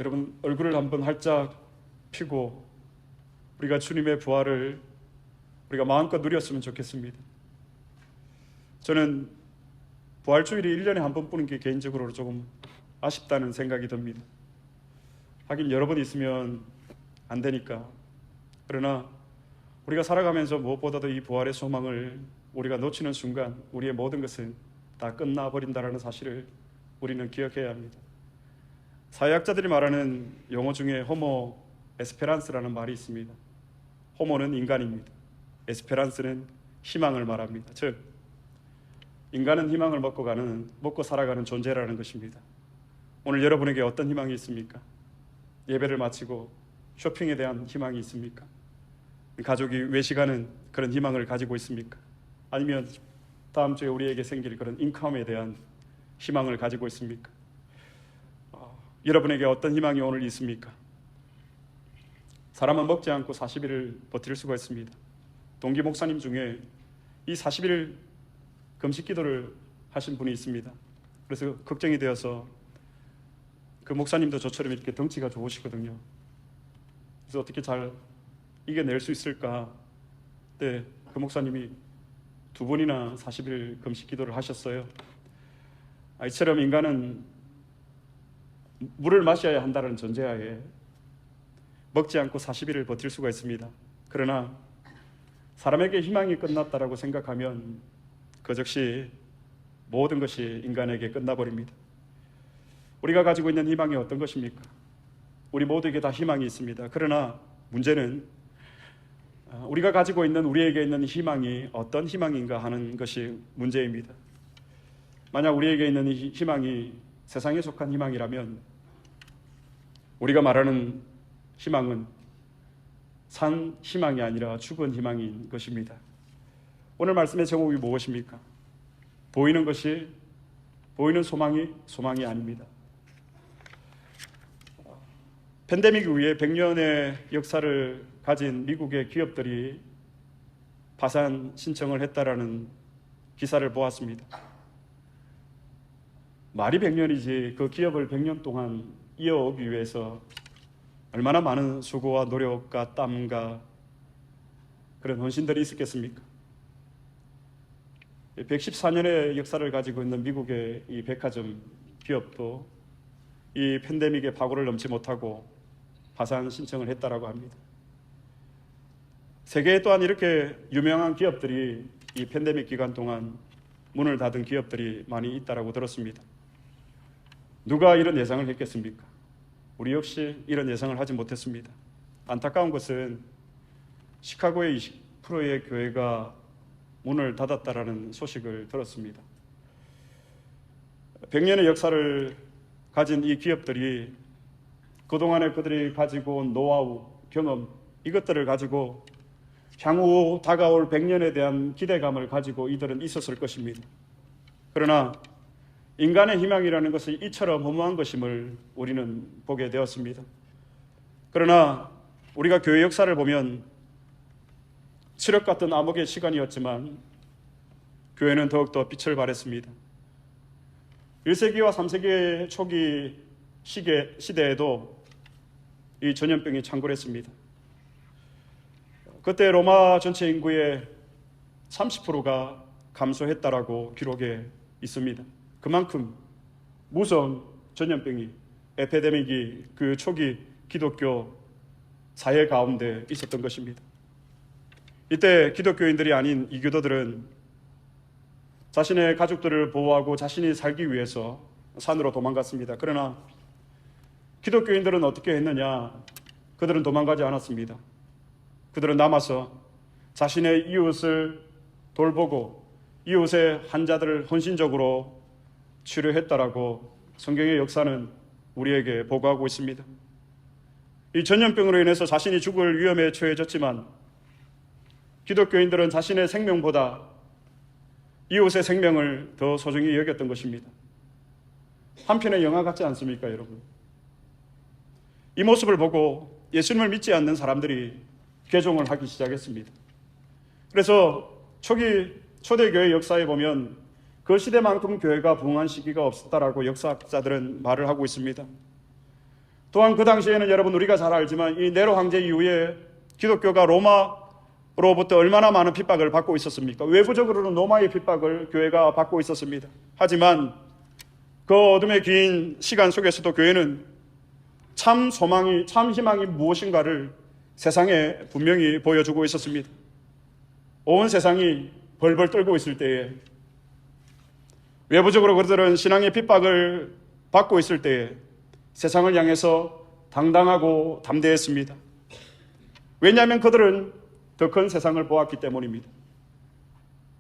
여러분 얼굴을 한번 활짝 펴고 우리가 주님의 부활을 우리가 마음껏 누렸으면 좋겠습니다. 저는 부활주일이 1년에 한 번뿐인 게 개인적으로 조금 아쉽다는 생각이 듭니다. 하긴 여러 번 있으면 안 되니까. 그러나 우리가 살아가면서 무엇보다도 이 부활의 소망을 우리가 놓치는 순간 우리의 모든 것은 다 끝나버린다는 사실을 우리는 기억해야 합니다. 사회학자들이 말하는 용어 중에 호모 에스페란스라는 말이 있습니다. 호모는 인간입니다. 에스페란스는 희망을 말합니다. 즉 인간은 희망을 먹고 살아가는 존재라는 것입니다. 오늘 여러분에게 어떤 희망이 있습니까? 예배를 마치고 쇼핑에 대한 희망이 있습니까? 가족이 외식하는 그런 희망을 가지고 있습니까? 아니면 다음 주에 우리에게 생길 그런 인컴에 대한 희망을 가지고 있습니까? 여러분에게 어떤 희망이 오늘 있습니까? 사람은 먹지 않고 40일을 버틸 수가 있습니다. 동기 목사님 중에 이 40일 금식 기도를 하신 분이 있습니다. 그래서 걱정이 되어서 그 목사님도 저처럼 이렇게 덩치가 좋으시거든요. 그래서 어떻게 잘 이겨낼 수 있을까? 네, 그 목사님이 2번이나 40일 금식 기도를 하셨어요. 이처럼 인간은 물을 마셔야 한다는 전제하에 먹지 않고 40일을 버틸 수가 있습니다. 그러나 사람에게 희망이 끝났다라고 생각하면 그 즉시 모든 것이 인간에게 끝나버립니다. 우리가 가지고 있는 희망이 어떤 것입니까? 우리 모두에게 다 희망이 있습니다. 그러나 문제는 우리가 가지고 있는 우리에게 있는 희망이 어떤 희망인가 하는 것이 문제입니다. 만약 우리에게 있는 이 희망이 세상에 속한 희망이라면 우리가 말하는 희망은 산 희망이 아니라 죽은 희망인 것입니다. 오늘 말씀의 제목이 무엇입니까? 보이는 소망이 아닙니다. 팬데믹 이후에 100년의 역사를 가진 미국의 기업들이 파산 신청을 했다라는 기사를 보았습니다. 말이 100년이지 그 기업을 100년 동안 이어오기 위해서 얼마나 많은 수고와 노력과 땀과 그런 헌신들이 있었겠습니까? 114년의 역사를 가지고 있는 미국의 이 백화점 기업도 이 팬데믹의 파고를 넘지 못하고 파산 신청을 했다라고 합니다. 세계에 또한 이렇게 유명한 기업들이 이 팬데믹 기간 동안 문을 닫은 기업들이 많이 있다라고 들었습니다. 누가 이런 예상을 했겠습니까? 우리 역시 이런 예상을 하지 못했습니다. 안타까운 것은 시카고의 20%의 교회가 문을 닫았다라는 소식을 들었습니다. 100년의 역사를 가진 이 기업들이 그동안에 그들이 가지고 온 노하우, 경험 이것들을 가지고 향후 다가올 100년에 대한 기대감을 가지고 이들은 있었을 것입니다. 그러나 인간의 희망이라는 것이 이처럼 허무한 것임을 우리는 보게 되었습니다. 그러나 우리가 교회 역사를 보면 칠흑 같은 암흑의 시간이었지만 교회는 더욱더 빛을 발했습니다. 1세기와 3세기의 초기 시대에도 이 전염병이 창궐했습니다. 그때 로마 전체 인구의 30%가 감소했다라고 기록에 있습니다. 그만큼 무서운 전염병이 에피데믹이 그 초기 기독교 사회 가운데 있었던 것입니다. 이때 기독교인들이 아닌 이교도들은 자신의 가족들을 보호하고 자신이 살기 위해서 산으로 도망갔습니다. 그러나 기독교인들은 어떻게 했느냐? 그들은 도망가지 않았습니다. 그들은 남아서 자신의 이웃을 돌보고 이웃의 환자들을 헌신적으로 치료했다라고 성경의 역사는 우리에게 보고하고 있습니다. 이 전염병으로 인해서 자신이 죽을 위험에 처해졌지만 기독교인들은 자신의 생명보다 이웃의 생명을 더 소중히 여겼던 것입니다. 한편의 영화 같지 않습니까, 여러분? 이 모습을 보고 예수님을 믿지 않는 사람들이 개종을 하기 시작했습니다. 그래서 초대교회 역사에 보면 그 시대만큼 교회가 부흥한 시기가 없었다라고 역사학자들은 말을 하고 있습니다. 또한 그 당시에는 여러분 우리가 잘 알지만 이 네로 황제 이후에 기독교가 로마로부터 얼마나 많은 핍박을 받고 있었습니까? 외부적으로는 로마의 핍박을 교회가 받고 있었습니다. 하지만 그 어둠의 긴 시간 속에서도 교회는 참 소망이, 참 희망이 무엇인가를 세상에 분명히 보여주고 있었습니다. 온 세상이 벌벌 떨고 있을 때에, 외부적으로 그들은 신앙의 핍박을 받고 있을 때에 세상을 향해서 당당하고 담대했습니다. 왜냐하면 그들은 더 큰 세상을 보았기 때문입니다.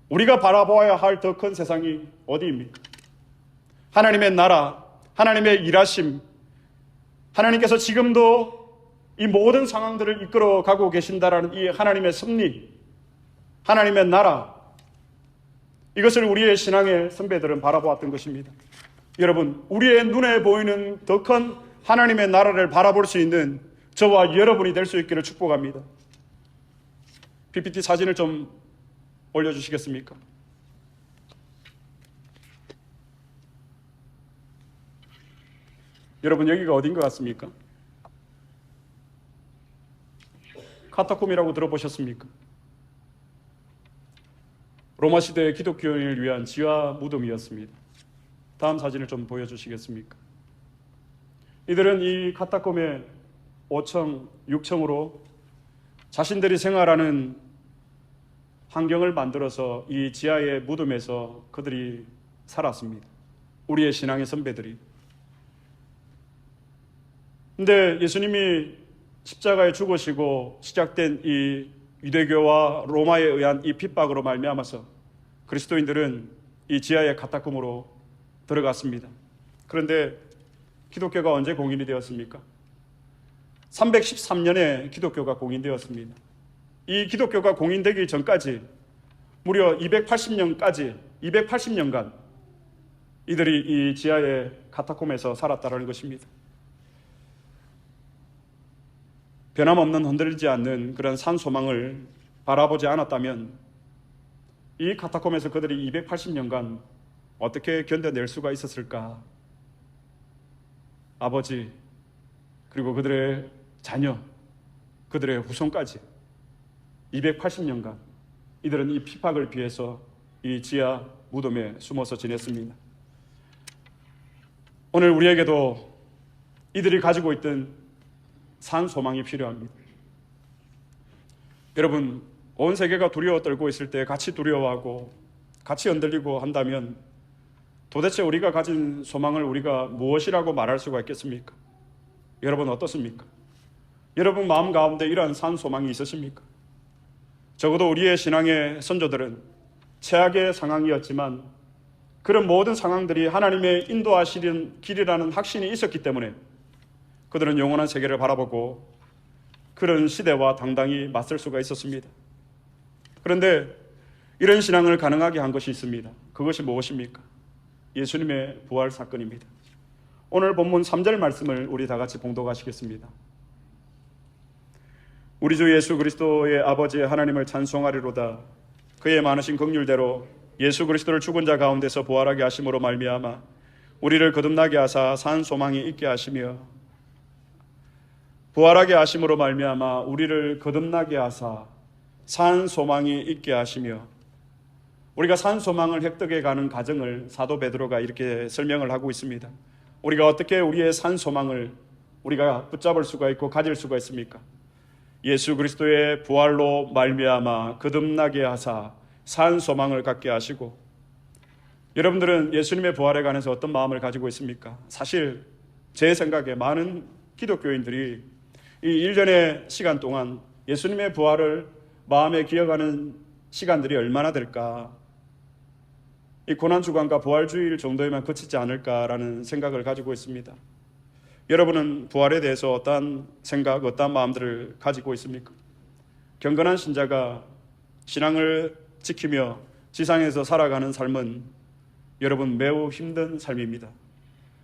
우리가 바라보아야 할 더 큰 세상이 어디입니까? 하나님의 나라, 하나님의 일하심, 하나님께서 지금도 이 모든 상황들을 이끌어 가고 계신다라는 이 하나님의 섭리, 하나님의 나라, 이것을 우리의 신앙의 선배들은 바라보았던 것입니다. 여러분, 우리의 눈에 보이는 더 큰 하나님의 나라를 바라볼 수 있는 저와 여러분이 될 수 있기를 축복합니다. PPT 사진을 좀 올려주시겠습니까? 여러분, 여기가 어딘 것 같습니까? 카타콤이라고 들어보셨습니까? 로마 시대의 기독교인을 위한 지하 무덤이었습니다. 다음 사진을 좀 보여주시겠습니까? 이들은 이 카타콤의 5층, 6층으로 자신들이 생활하는 환경을 만들어서 이 지하의 무덤에서 그들이 살았습니다. 우리의 신앙의 선배들이. 근데 예수님이 십자가에 죽으시고 시작된 이 유대교와 로마에 의한 이 핍박으로 말미암아서 그리스도인들은 이 지하의 카타콤으로 들어갔습니다. 그런데 기독교가 언제 공인이 되었습니까? 313년에 기독교가 공인되었습니다. 이 기독교가 공인되기 전까지 무려 280년간 이들이 이 지하의 카타콤에서 살았다는 것입니다. 변함없는 흔들리지 않는 그런 산소망을 바라보지 않았다면 이 카타콤에서 그들이 280년간 어떻게 견뎌낼 수가 있었을까? 아버지, 그리고 그들의 자녀, 그들의 후손까지 280년간 이들은 이 핍박을 피해서 이 지하 무덤에 숨어서 지냈습니다. 오늘 우리에게도 이들이 가지고 있던 산 소망이 필요합니다. 여러분, 온 세계가 두려워 떨고 있을 때 같이 두려워하고 같이 흔들리고 한다면 도대체 우리가 가진 소망을 우리가 무엇이라고 말할 수가 있겠습니까? 여러분 어떻습니까? 여러분 마음 가운데 이러한 산 소망이 있으십니까? 적어도 우리의 신앙의 선조들은 최악의 상황이었지만 그런 모든 상황들이 하나님의 인도하시는 길이라는 확신이 있었기 때문에 그들은 영원한 세계를 바라보고 그런 시대와 당당히 맞설 수가 있었습니다. 그런데 이런 신앙을 가능하게 한 것이 있습니다. 그것이 무엇입니까? 예수님의 부활 사건입니다. 오늘 본문 3절 말씀을 우리 다 같이 봉독하시겠습니다. 우리 주 예수 그리스도의 아버지 하나님을 찬송하리로다. 그의 많으신 긍휼대로 예수 그리스도를 죽은 자 가운데서 부활하게 하심으로 말미암아 우리를 거듭나게 하사 산 소망이 있게 하시며 부활하게 하심으로 말미암아 우리를 거듭나게 하사 산 소망이 있게 하시며, 우리가 산 소망을 획득해 가는 과정을 사도 베드로가 이렇게 설명을 하고 있습니다. 우리가 어떻게 우리의 산 소망을 우리가 붙잡을 수가 있고 가질 수가 있습니까? 예수 그리스도의 부활로 말미암아 거듭나게 하사 산 소망을 갖게 하시고, 여러분들은 예수님의 부활에 관해서 어떤 마음을 가지고 있습니까? 사실 제 생각에 많은 기독교인들이 이 1년의 시간 동안 예수님의 부활을 마음에 기억하는 시간들이 얼마나 될까? 이 고난주간과 부활주일 정도에만 그치지 않을까라는 생각을 가지고 있습니다. 여러분은 부활에 대해서 어떠한 생각, 어떠한 마음들을 가지고 있습니까? 경건한 신자가 신앙을 지키며 지상에서 살아가는 삶은 여러분 매우 힘든 삶입니다.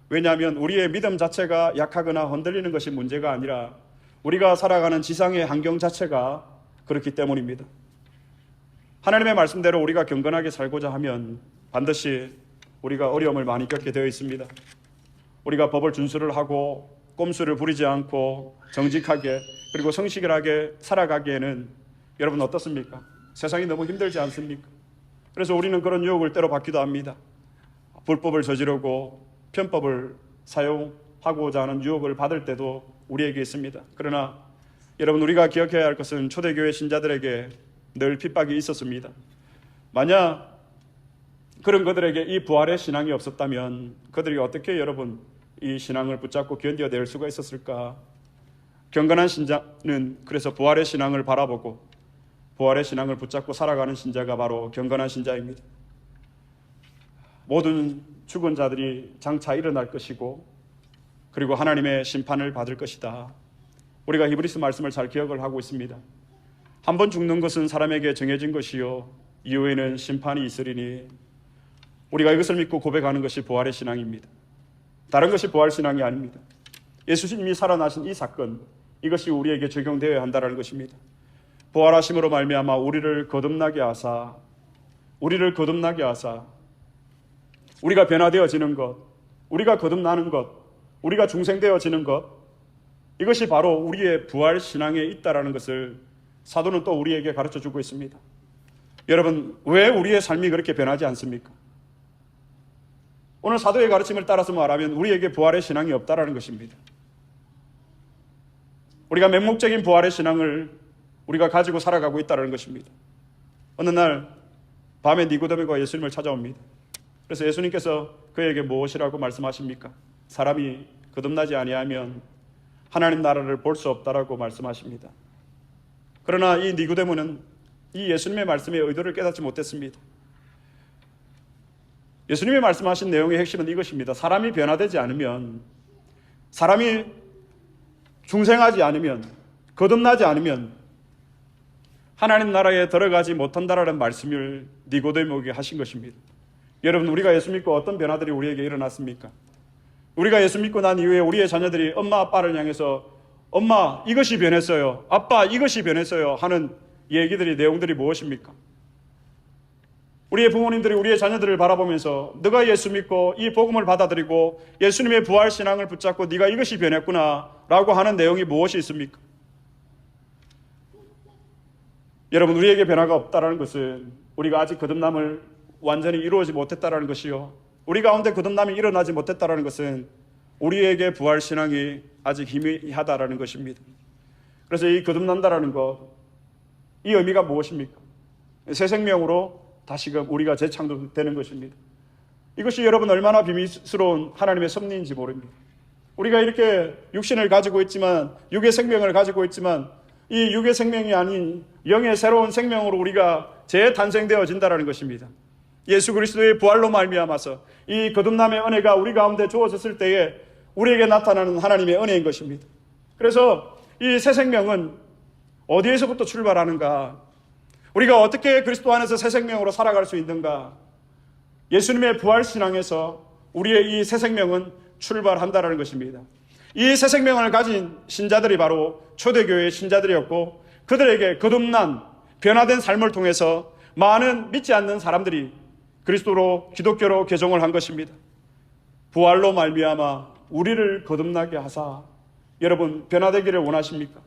왜냐하면 우리의 믿음 자체가 약하거나 흔들리는 것이 문제가 아니라 우리가 살아가는 지상의 환경 자체가 그렇기 때문입니다. 하나님의 말씀대로 우리가 경건하게 살고자 하면 반드시 우리가 어려움을 많이 겪게 되어 있습니다. 우리가 법을 준수를 하고 꼼수를 부리지 않고 정직하게 그리고 성실하게 살아가기에는 여러분 어떻습니까? 세상이 너무 힘들지 않습니까? 그래서 우리는 그런 유혹을 때로 받기도 합니다. 불법을 저지르고 편법을 사용하고자 하는 유혹을 받을 때도 우리에게 있습니다. 그러나 여러분, 우리가 기억해야 할 것은 초대교회 신자들에게 늘 핍박이 있었습니다. 만약 그런 그들에게 이 부활의 신앙이 없었다면 그들이 어떻게 여러분 이 신앙을 붙잡고 견뎌낼 수가 있었을까? 경건한 신자는 그래서 부활의 신앙을 바라보고 부활의 신앙을 붙잡고 살아가는 신자가 바로 경건한 신자입니다. 모든 죽은 자들이 장차 일어날 것이고 그리고 하나님의 심판을 받을 것이다. 우리가 히브리서 말씀을 잘 기억을 하고 있습니다. 한 번 죽는 것은 사람에게 정해진 것이요 이후에는 심판이 있으리니, 우리가 이것을 믿고 고백하는 것이 부활의 신앙입니다. 다른 것이 부활 신앙이 아닙니다. 예수님이 살아나신 이 사건, 이것이 우리에게 적용되어야 한다는 것입니다. 부활하심으로 말미암아 우리를 거듭나게 하사 우리가 변화되어지는 것, 우리가 거듭나는 것, 우리가 중생되어지는 것, 이것이 바로 우리의 부활 신앙에 있다는 것을 사도는 또 우리에게 가르쳐주고 있습니다. 여러분, 왜 우리의 삶이 그렇게 변하지 않습니까? 오늘 사도의 가르침을 따라서 말하면 우리에게 부활의 신앙이 없다는 것입니다. 우리가 맹목적인 부활의 신앙을 우리가 가지고 살아가고 있다는 것입니다. 어느 날 밤에 니고데모가 예수님을 찾아옵니다. 그래서 예수님께서 그에게 무엇이라고 말씀하십니까? 사람이 거듭나지 아니하면 하나님 나라를 볼 수 없다라고 말씀하십니다. 그러나 이 니고데모는 이 예수님의 말씀의 의도를 깨닫지 못했습니다. 예수님이 말씀하신 내용의 핵심은 이것입니다. 사람이 변화되지 않으면, 사람이 중생하지 않으면, 거듭나지 않으면 하나님 나라에 들어가지 못한다라는 말씀을 니고데모에게 하신 것입니다. 여러분, 우리가 예수 믿고 어떤 변화들이 우리에게 일어났습니까? 우리가 예수 믿고 난 이후에 우리의 자녀들이 엄마 아빠를 향해서 엄마 이것이 변했어요, 아빠 이것이 변했어요 하는 얘기들이, 내용들이 무엇입니까? 우리의 부모님들이 우리의 자녀들을 바라보면서 너가 예수 믿고 이 복음을 받아들이고 예수님의 부활 신앙을 붙잡고 네가 이것이 변했구나 라고 하는 내용이 무엇이 있습니까? 여러분, 우리에게 변화가 없다는 것은 우리가 아직 거듭남을 완전히 이루어지 못했다는 것이요, 우리 가운데 거듭남이 일어나지 못했다는 것은 우리에게 부활 신앙이 아직 희미하다는 것입니다. 그래서 이 거듭난다라는 것, 이 의미가 무엇입니까? 새 생명으로 다시금 우리가 재창조되는 것입니다. 이것이 여러분 얼마나 비밀스러운 하나님의 섭리인지 모릅니다. 우리가 이렇게 육신을 가지고 있지만, 육의 생명을 가지고 있지만, 이 육의 생명이 아닌 영의 새로운 생명으로 우리가 재탄생되어진다는 것입니다. 예수 그리스도의 부활로 말미암아서 이 거듭남의 은혜가 우리 가운데 주어졌을 때에 우리에게 나타나는 하나님의 은혜인 것입니다. 그래서 이 새 생명은 어디에서부터 출발하는가? 우리가 어떻게 그리스도 안에서 새 생명으로 살아갈 수 있는가? 예수님의 부활 신앙에서 우리의 이 새 생명은 출발한다는 것입니다. 이 새 생명을 가진 신자들이 바로 초대교회의 신자들이었고, 그들에게 거듭난 변화된 삶을 통해서 많은 믿지 않는 사람들이 그리스도로, 기독교로 개종을 한 것입니다. 부활로 말미암아 우리를 거듭나게 하사, 여러분 변화되기를 원하십니까?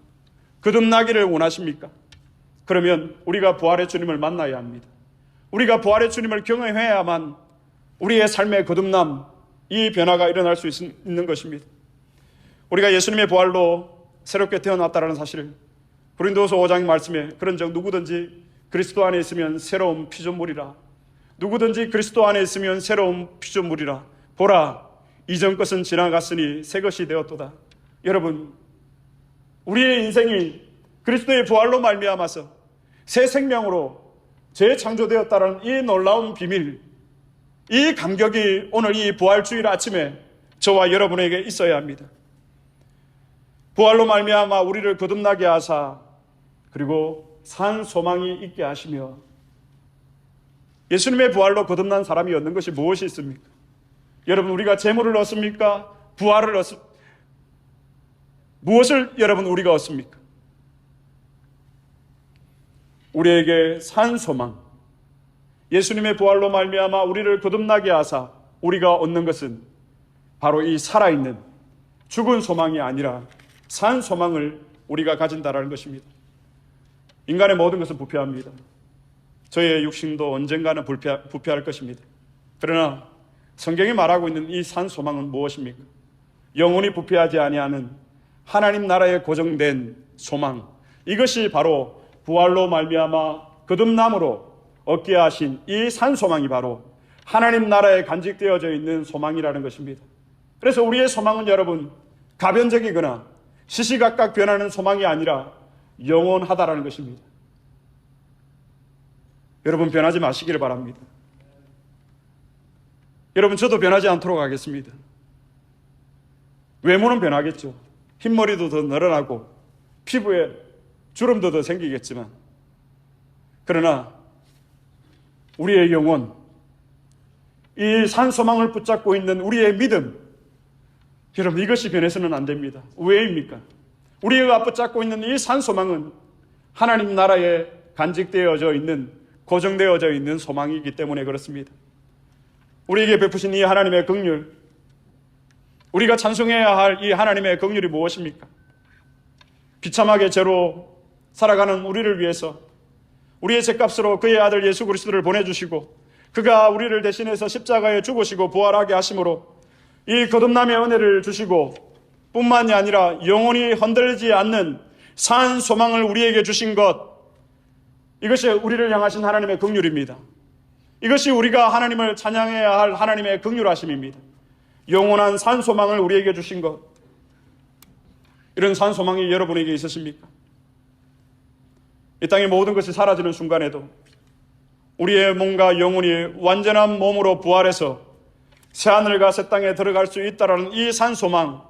거듭나기를 원하십니까? 그러면 우리가 부활의 주님을 만나야 합니다. 우리가 부활의 주님을 경험해야만 우리의 삶의 거듭남, 이 변화가 일어날 수 있는 것입니다. 우리가 예수님의 부활로 새롭게 태어났다는 사실을 고린도서 5장 말씀에, 그런즉 누구든지 그리스도 안에 있으면 새로운 피조물이라, 누구든지 그리스도 안에 있으면 새로운 피조물이라, 보라 이전 것은 지나갔으니 새 것이 되었도다. 여러분, 우리의 인생이 그리스도의 부활로 말미암아서 새 생명으로 재창조되었다는 이 놀라운 비밀, 이 감격이 오늘 이 부활주일 아침에 저와 여러분에게 있어야 합니다. 부활로 말미암아 우리를 거듭나게 하사 그리고 산 소망이 있게 하시며, 예수님의 부활로 거듭난 사람이 얻는 것이 무엇이 있습니까? 여러분, 우리가 재물을 얻습니까? 부활을 얻습니까? 무엇을 여러분 우리가 얻습니까? 우리에게 산 소망, 예수님의 부활로 말미암아 우리를 거듭나게 하사 우리가 얻는 것은 바로 이 살아있는 죽은 소망이 아니라 산 소망을 우리가 가진다라는 것입니다. 인간의 모든 것은 부패합니다. 저의 육신도 언젠가는 부패할 것입니다. 그러나 성경이 말하고 있는 이 산 소망은 무엇입니까? 영원히 부패하지 아니하는 하나님 나라에 고정된 소망, 이것이 바로 부활로 말미암아 거듭남으로 얻게 하신 이 산 소망이 바로 하나님 나라에 간직되어져 있는 소망이라는 것입니다. 그래서 우리의 소망은 여러분 가변적이거나 시시각각 변하는 소망이 아니라 영원하다라는 것입니다. 여러분 변하지 마시기를 바랍니다. 여러분 저도 변하지 않도록 하겠습니다. 외모는 변하겠죠. 흰머리도 더 늘어나고 피부에 주름도 더 생기겠지만, 그러나 우리의 영혼, 이 산소망을 붙잡고 있는 우리의 믿음, 여러분 이것이 변해서는 안 됩니다. 왜입니까? 우리가 붙잡고 있는 이 산소망은 하나님 나라에 간직되어져 있는, 고정되어져 있는 소망이기 때문에 그렇습니다. 우리에게 베푸신 이 하나님의 긍휼, 우리가 찬송해야 할 이 하나님의 긍휼이 무엇입니까? 비참하게 죄로 살아가는 우리를 위해서 우리의 죄값으로 그의 아들 예수 그리스도를 보내주시고 그가 우리를 대신해서 십자가에 죽으시고 부활하게 하심으로 이 거듭남의 은혜를 주시고 뿐만이 아니라 영원히 흔들리지 않는 산 소망을 우리에게 주신 것, 이것이 우리를 향하신 하나님의 긍휼입니다. 이것이 우리가 하나님을 찬양해야 할 하나님의 긍휼하심입니다. 영원한 산 소망을 우리에게 주신 것, 이런 산 소망이 여러분에게 있으십니까? 이 땅의 모든 것이 사라지는 순간에도 우리의 몸과 영혼이 완전한 몸으로 부활해서 새하늘과 새 땅에 들어갈 수 있다라는 이 산 소망,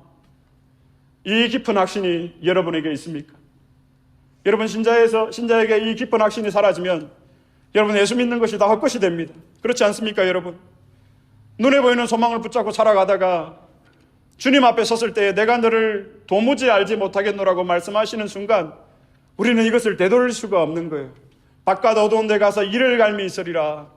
이 깊은 확신이 여러분에게 있습니까? 여러분 신자에게 이 깊은 확신이 사라지면 여러분 예수 믿는 것이 다 헛것이 됩니다. 그렇지 않습니까 여러분? 눈에 보이는 소망을 붙잡고 살아가다가 주님 앞에 섰을 때 내가 너를 도무지 알지 못하겠노라고 말씀하시는 순간 우리는 이것을 되돌릴 수가 없는 거예요. 바깥 어두운 데 가서 이를 갈미 있으리라.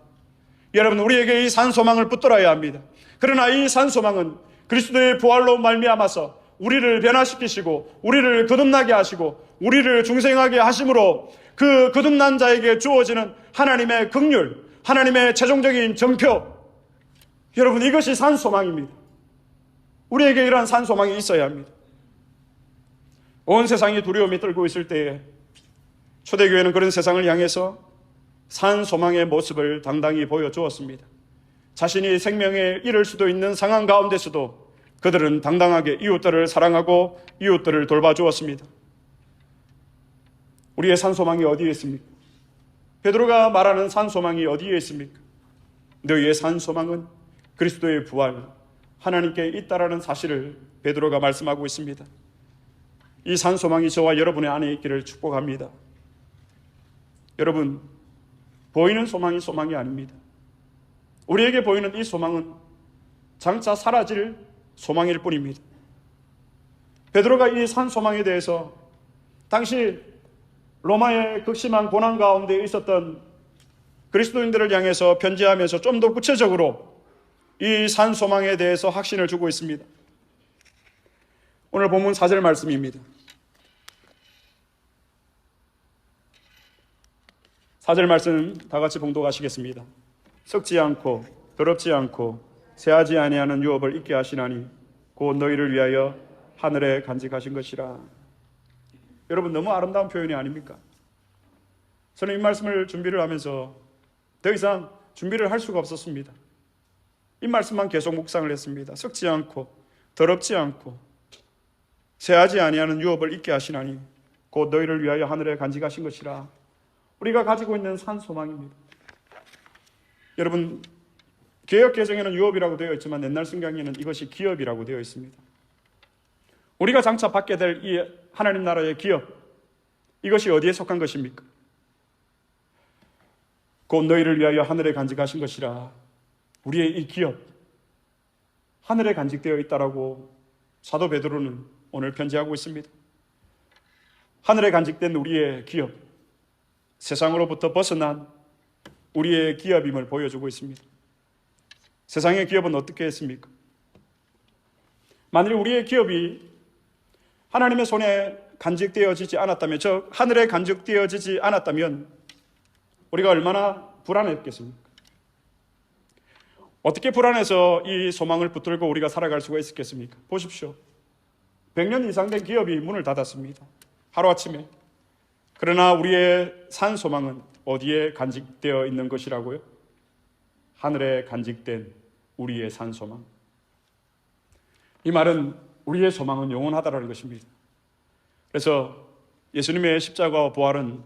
여러분 우리에게 이 산소망을 붙들어야 합니다. 그러나 이 산소망은 그리스도의 부활로 말미암아서 우리를 변화시키시고 우리를 거듭나게 하시고 우리를 중생하게 하심으로 그 거듭난 자에게 주어지는 하나님의 긍휼, 하나님의 최종적인 정표, 여러분 이것이 산소망입니다. 우리에게 이러한 산소망이 있어야 합니다. 온 세상이 두려움이 떨고 있을 때에 초대교회는 그런 세상을 향해서 산소망의 모습을 당당히 보여주었습니다. 자신이 생명에 이를 수도 있는 상황 가운데서도 그들은 당당하게 이웃들을 사랑하고 이웃들을 돌봐주었습니다. 우리의 산소망이 어디에 있습니까? 베드로가 말하는 산소망이 어디에 있습니까? 너희의 산소망은 그리스도의 부활, 하나님께 있다라는 사실을 베드로가 말씀하고 있습니다. 이 산소망이 저와 여러분의 안에 있기를 축복합니다. 여러분, 보이는 소망이 소망이 아닙니다. 우리에게 보이는 이 소망은 장차 사라질 소망일 뿐입니다. 베드로가 이 산소망에 대해서 당시 로마의 극심한 고난 가운데 있었던 그리스도인들을 향해서 편지하면서 좀 더 구체적으로 이 산소망에 대해서 확신을 주고 있습니다. 오늘 본문 4절 말씀입니다. 4절 말씀 다 같이 봉독하시겠습니다. 썩지 않고 더럽지 않고 새하지 아니하는 유업을 잊게 하시나니 곧 너희를 위하여 하늘에 간직하신 것이라. 여러분 너무 아름다운 표현이 아닙니까? 저는 이 말씀을 준비를 하면서 더 이상 준비를 할 수가 없었습니다. 이 말씀만 계속 묵상을 했습니다. 썩지 않고 더럽지 않고 새하지 아니하는 유업을 잊게 하시나니 곧 너희를 위하여 하늘에 간직하신 것이라. 우리가 가지고 있는 산 소망입니다. 여러분 개역 개정에는 유업이라고 되어 있지만 옛날 성경에는 이것이 기업이라고 되어 있습니다. 우리가 장차 받게 될 이 하나님 나라의 기업, 이것이 어디에 속한 것입니까? 곧 너희를 위하여 하늘에 간직하신 것이라. 우리의 이 기업, 하늘에 간직되어 있다라고 사도 베드로는 오늘 편지하고 있습니다. 하늘에 간직된 우리의 기업, 세상으로부터 벗어난 우리의 기업임을 보여주고 있습니다. 세상의 기업은 어떻게 했습니까? 만일 우리의 기업이 하나님의 손에 간직되어지지 않았다면, 즉 하늘에 간직되어지지 않았다면 우리가 얼마나 불안했겠습니까? 어떻게 불안해서 이 소망을 붙들고 우리가 살아갈 수가 있었겠습니까? 보십시오. 100년 이상 된 기업이 문을 닫았습니다. 하루아침에. 그러나 우리의 산 소망은 어디에 간직되어 있는 것이라고요? 하늘에 간직된 우리의 산 소망. 이 말은 우리의 소망은 영원하다라는 것입니다. 그래서 예수님의 십자가와 부활은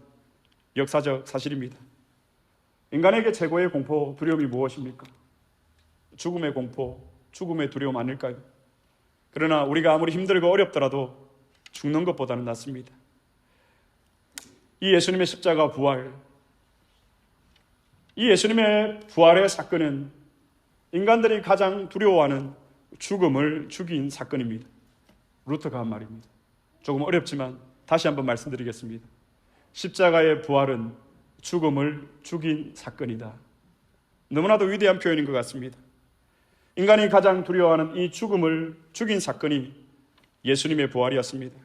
역사적 사실입니다. 인간에게 최고의 공포, 두려움이 무엇입니까? 죽음의 공포, 죽음의 두려움 아닐까요? 그러나 우리가 아무리 힘들고 어렵더라도 죽는 것보다는 낫습니다. 이 예수님의 십자가 부활, 이 예수님의 부활의 사건은 인간들이 가장 두려워하는 죽음을 죽인 사건입니다. 루터가 한 말입니다. 조금 어렵지만 다시 한번 말씀드리겠습니다. 십자가의 부활은 죽음을 죽인 사건이다. 너무나도 위대한 표현인 것 같습니다. 인간이 가장 두려워하는 이 죽음을 죽인 사건이 예수님의 부활이었습니다.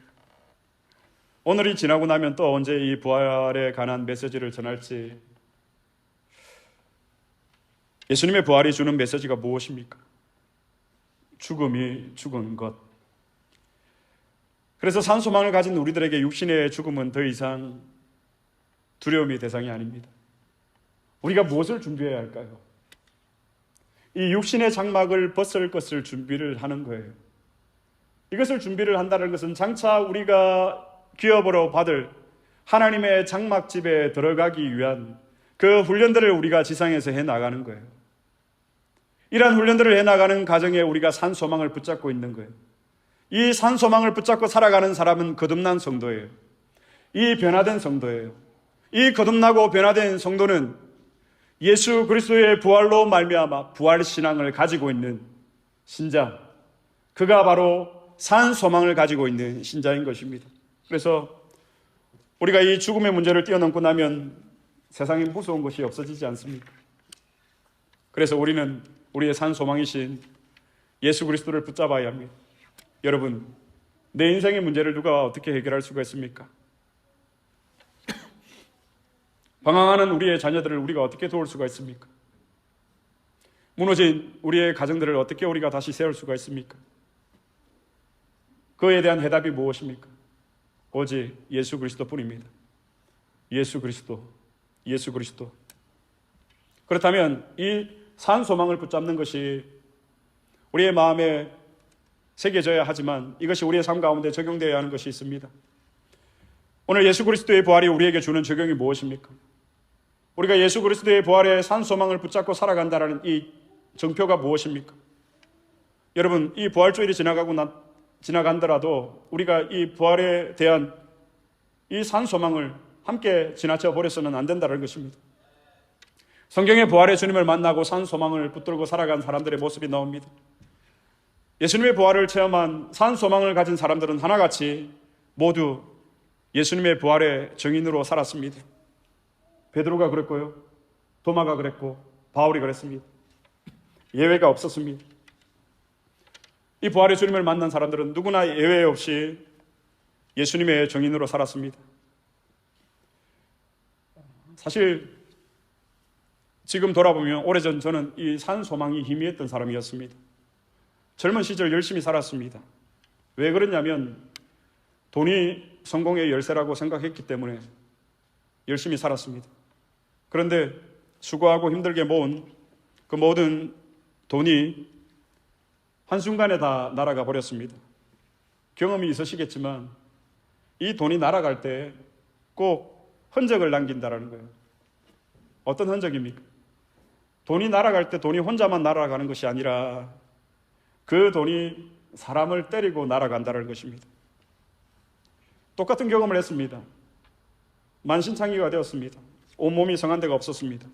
오늘이 지나고 나면 또 언제 이 부활에 관한 메시지를 전할지, 예수님의 부활이 주는 메시지가 무엇입니까? 죽음이 죽은 것. 그래서 산소망을 가진 우리들에게 육신의 죽음은 더 이상 두려움의 대상이 아닙니다. 우리가 무엇을 준비해야 할까요? 이 육신의 장막을 벗을 것을 준비를 하는 거예요. 이것을 준비를 한다는 것은 장차 우리가 기업으로 받을 하나님의 장막집에 들어가기 위한 그 훈련들을 우리가 지상에서 해나가는 거예요. 이러한 훈련들을 해나가는 과정에 우리가 산소망을 붙잡고 있는 거예요. 이 산소망을 붙잡고 살아가는 사람은 거듭난 성도예요. 이 변화된 성도예요. 이 거듭나고 변화된 성도는 예수 그리스도의 부활로 말미암아 부활신앙을 가지고 있는 신자, 그가 바로 산소망을 가지고 있는 신자인 것입니다. 그래서 우리가 이 죽음의 문제를 뛰어넘고 나면 세상에 무서운 것이 없어지지 않습니까? 그래서 우리는 우리의 산소망이신 예수 그리스도를 붙잡아야 합니다. 여러분, 내 인생의 문제를 누가 어떻게 해결할 수가 있습니까? 방황하는 우리의 자녀들을 우리가 어떻게 도울 수가 있습니까? 무너진 우리의 가정들을 어떻게 우리가 다시 세울 수가 있습니까? 그에 대한 해답이 무엇입니까? 오직 예수 그리스도뿐입니다. 예수 그리스도, 예수 그리스도. 그렇다면 이 산소망을 붙잡는 것이 우리의 마음에 새겨져야 하지만 이것이 우리의 삶 가운데 적용되어야 하는 것이 있습니다. 오늘 예수 그리스도의 부활이 우리에게 주는 적용이 무엇입니까? 우리가 예수 그리스도의 부활의 산소망을 붙잡고 살아간다는 이 정표가 무엇입니까? 여러분, 이 부활주일이 지나간더라도 우리가 이 부활에 대한 이 산소망을 함께 지나쳐 버려서는 안 된다는 것입니다. 성경의 부활의 주님을 만나고 산소망을 붙들고 살아간 사람들의 모습이 나옵니다. 예수님의 부활을 체험한 산소망을 가진 사람들은 하나같이 모두 예수님의 부활의 증인으로 살았습니다. 베드로가 그랬고요, 도마가 그랬고, 바울이 그랬습니다. 예외가 없었습니다. 이 부활의 주님을 만난 사람들은 누구나 예외 없이 예수님의 증인으로 살았습니다. 사실 지금 돌아보면 오래전 저는 이 산소망이 희미했던 사람이었습니다. 젊은 시절 열심히 살았습니다. 왜 그랬냐면 돈이 성공의 열쇠라고 생각했기 때문에 열심히 살았습니다. 그런데 수고하고 힘들게 모은 그 모든 돈이 한순간에 다 날아가 버렸습니다. 경험이 있으시겠지만 이 돈이 날아갈 때 꼭 흔적을 남긴다라는 거예요. 어떤 흔적입니까? 돈이 날아갈 때 돈이 혼자만 날아가는 것이 아니라 그 돈이 사람을 때리고 날아간다는 것입니다. 똑같은 경험을 했습니다. 만신창이가 되었습니다. 온몸이 성한 데가 없었습니다.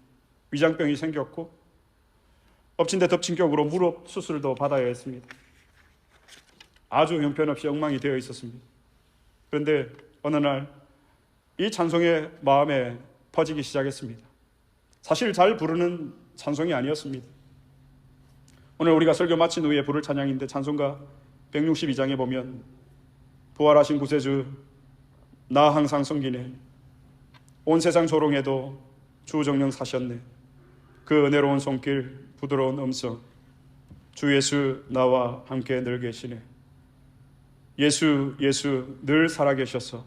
위장병이 생겼고 엎친 데 덮친 격으로 무릎 수술도 받아야 했습니다. 아주 형편없이 엉망이 되어 있었습니다. 그런데 어느 날 이 찬송의 마음에 퍼지기 시작했습니다. 사실 잘 부르는 찬송이 아니었습니다. 오늘 우리가 설교 마친 후에 부를 찬양인데 찬송가 162장에 보면 부활하신 구세주 나 항상 섬기네, 온 세상 조롱해도 주 정령 사셨네, 그 은혜로운 손길 부드러운 음성, 주 예수 나와 함께 늘 계시네. 예수 늘 살아계셔서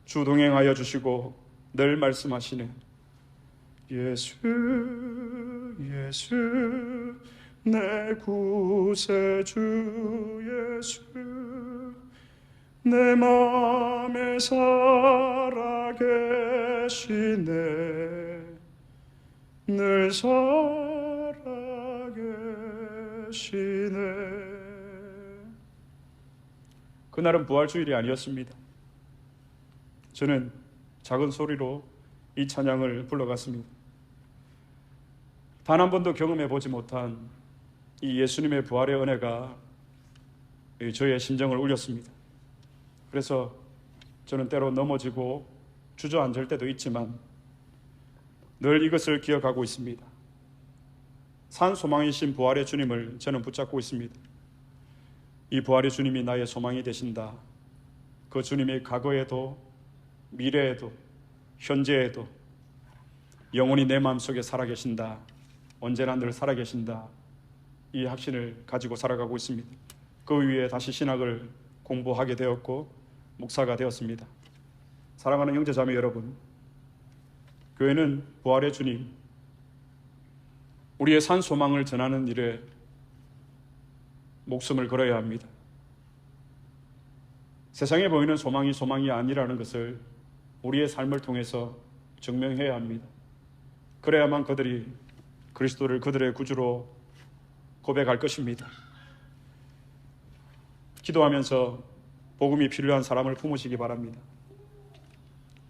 주 동행하여 주시고 늘 말씀하시네. 예수 내 구세주 예수, 내 맘에 살아계시네, 늘 살아계시네. 그날은 부활주일이 아니었습니다. 저는 작은 소리로 이 찬양을 불러갔습니다. 단 한 번도 경험해 보지 못한 이 예수님의 부활의 은혜가 저의 심정을 울렸습니다. 그래서 저는 때로 넘어지고 주저앉을 때도 있지만 늘 이것을 기억하고 있습니다. 산 소망이신 부활의 주님을 저는 붙잡고 있습니다. 이 부활의 주님이 나의 소망이 되신다. 그 주님이 과거에도 미래에도 현재에도 영원히 내 마음속에 살아계신다. 언제나 늘 살아계신다. 이 확신을 가지고 살아가고 있습니다. 그 위에 다시 신학을 공부하게 되었고 목사가 되었습니다. 사랑하는 형제자매 여러분, 교회는 부활의 주님, 우리의 산 소망을 전하는 일에 목숨을 걸어야 합니다. 세상에 보이는 소망이 아니라는 것을 우리의 삶을 통해서 증명해야 합니다. 그래야만 그들이 그리스도를 그들의 구주로 고백할 것입니다. 기도하면서 복음이 필요한 사람을 품으시기 바랍니다.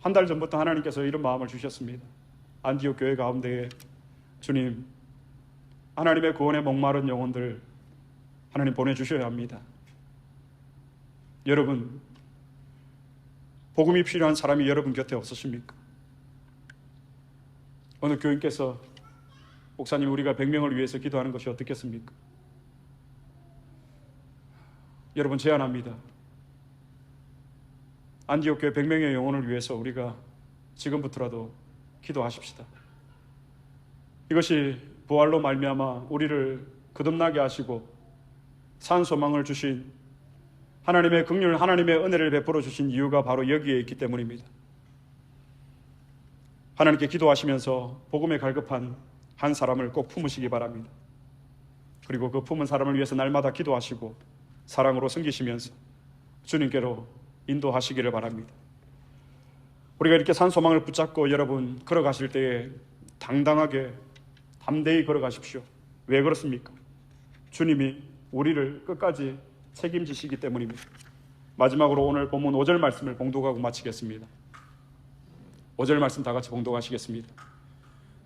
한 달 전부터 하나님께서 이런 마음을 주셨습니다. 안디옥 교회 가운데에 주님, 하나님의 구원에 목마른 영혼들 하나님 보내주셔야 합니다. 여러분, 복음이 필요한 사람이 여러분 곁에 없으십니까? 어느 교인께서 목사님, 우리가 100명을 위해서 기도하는 것이 어떻겠습니까? 여러분, 제안합니다. 안디옥 교회 100명의 영혼을 위해서 우리가 지금부터라도 기도하십시다. 이것이 부활로 말미암아 우리를 거듭나게 하시고 산 소망을 주신 하나님의 긍휼, 하나님의 은혜를 베풀어 주신 이유가 바로 여기에 있기 때문입니다. 하나님께 기도하시면서 복음에 갈급한 한 사람을 꼭 품으시기 바랍니다. 그리고 그 품은 사람을 위해서 날마다 기도하시고 사랑으로 섬기시면서 주님께로 인도하시기를 바랍니다. 우리가 이렇게 산 소망을 붙잡고 여러분 걸어가실 때에 당당하게 담대히 걸어가십시오. 왜 그렇습니까? 주님이 우리를 끝까지 책임지시기 때문입니다. 마지막으로 오늘 본문 5절 말씀을 봉독하고 마치겠습니다. 5절 말씀 다 같이 봉독하시겠습니다.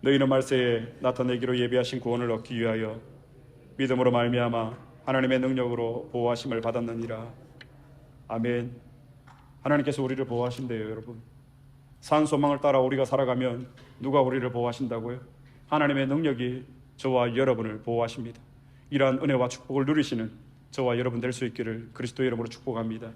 너희는 말세에 나타내기로 예비하신 구원을 얻기 위하여 믿음으로 말미암아 하나님의 능력으로 보호하심을 받았느니라. 아멘. 하나님께서 우리를 보호하신대요, 여러분. 산 소망을 따라 우리가 살아가면 누가 우리를 보호하신다고요? 하나님의 능력이 저와 여러분을 보호하십니다. 이러한 은혜와 축복을 누리시는 저와 여러분 될 수 있기를 그리스도의 이름으로 축복합니다.